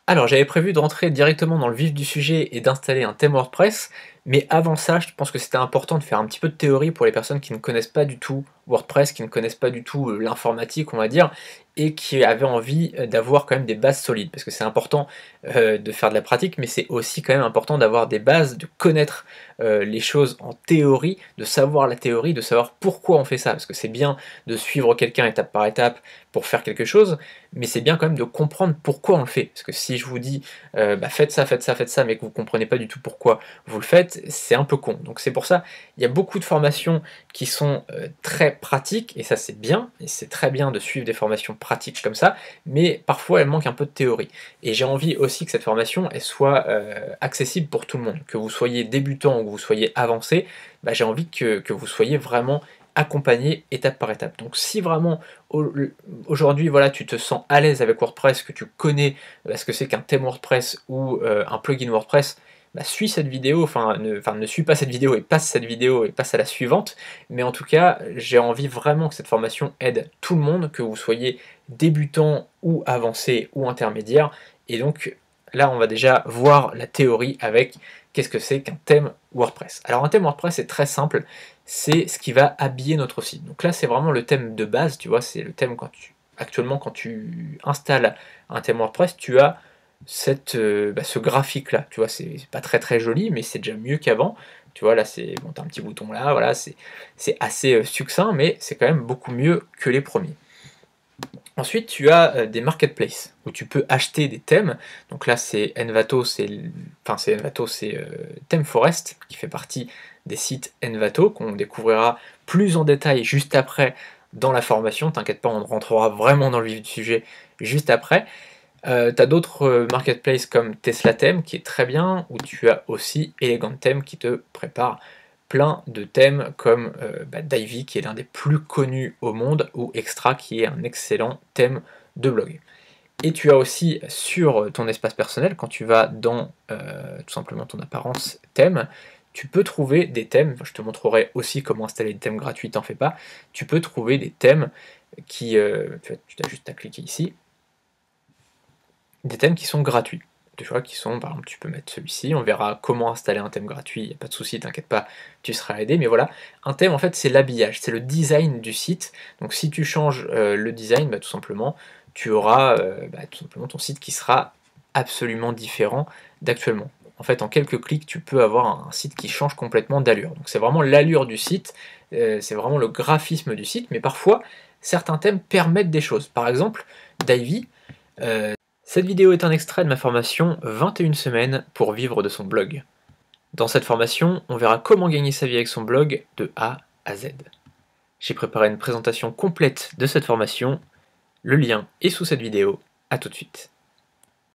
Alors, j'avais prévu de rentrer directement dans le vif du sujet et d'installer un thème WordPress, mais avant ça, je pense que c'était important de faire un petit peu de théorie pour les personnes qui ne connaissent pas du tout WordPress, qui ne connaissent pas du tout l'informatique, on va dire, et qui avaient envie d'avoir quand même des bases solides, parce que c'est important de faire de la pratique, mais c'est aussi quand même important d'avoir des bases, de connaître les choses en théorie, de savoir la théorie, de savoir pourquoi on fait ça, parce que c'est bien de suivre quelqu'un étape par étape pour faire quelque chose, mais c'est bien quand même de comprendre pourquoi on le fait. Parce que si je vous dis bah, faites ça, faites ça, faites ça, mais que vous ne comprenez pas du tout pourquoi vous le faites, c'est un peu con. Donc c'est pour ça, il y a beaucoup de formations qui sont très pratiques, et ça c'est bien, et c'est très bien de suivre des formations pratiques comme ça, mais parfois elles manquent un peu de théorie. Et j'ai envie aussi que cette formation elle soit accessible pour tout le monde. Que vous soyez débutant ou que vous soyez avancé, bah, j'ai envie que vous soyez vraiment accompagné étape par étape. Donc si vraiment aujourd'hui voilà, tu te sens à l'aise avec WordPress, que tu connais ce que c'est qu'un thème WordPress ou un plugin WordPress, bah, suis cette vidéo, enfin ne suis pas cette vidéo et passe cette vidéo et passe à la suivante, mais en tout cas j'ai envie vraiment que cette formation aide tout le monde, que vous soyez débutant ou avancé ou intermédiaire, et donc là on va déjà voir la théorie avec qu'est-ce que c'est qu'un thème WordPress. Alors un thème WordPress c'est très simple, c'est ce qui va habiller notre site. Donc là, c'est vraiment le thème de base, tu vois, c'est le thème actuellement, quand tu installes un thème WordPress, tu as ce graphique-là, tu vois, c'est pas très très joli, mais c'est déjà mieux qu'avant. Tu vois, là, c'est bon, t'as un petit bouton là, voilà, c'est assez succinct, mais c'est quand même beaucoup mieux que les premiers. Ensuite, tu as des marketplaces où tu peux acheter des thèmes. Donc là, c'est Envato, c'est ThemeForest qui fait partie des sites Envato qu'on découvrira plus en détail juste après dans la formation. T'inquiète pas, on rentrera vraiment dans le vif du sujet juste après. Tu as d'autres marketplaces comme Tesla Theme qui est très bien, où tu as aussi Elegant Theme qui te prépare plein de thèmes comme Divi qui est l'un des plus connus au monde, ou Extra qui est un excellent thème de blog. Et tu as aussi sur ton espace personnel, quand tu vas dans tout simplement ton apparence thème, tu peux trouver des thèmes, je te montrerai aussi comment installer des thèmes gratuits, t'en fais pas, tu peux trouver des thèmes qui, tu as juste à cliquer ici, des thèmes qui sont gratuits. Tu vois, qui sont, par exemple, tu peux mettre celui-ci, on verra comment installer un thème gratuit, il n'y a pas de souci, t'inquiète pas, tu seras aidé, mais voilà, un thème en fait c'est l'habillage, c'est le design du site, donc si tu changes le design, bah, tout simplement, tu auras tout simplement ton site qui sera absolument différent d'actuellement. En fait, en quelques clics, tu peux avoir un site qui change complètement d'allure. Donc c'est vraiment l'allure du site, c'est vraiment le graphisme du site, mais parfois, certains thèmes permettent des choses. Par exemple, Divi, cette vidéo est un extrait de ma formation 21 semaines pour vivre de son blog. Dans cette formation, on verra comment gagner sa vie avec son blog de A à Z. J'ai préparé une présentation complète de cette formation, le lien est sous cette vidéo, à tout de suite.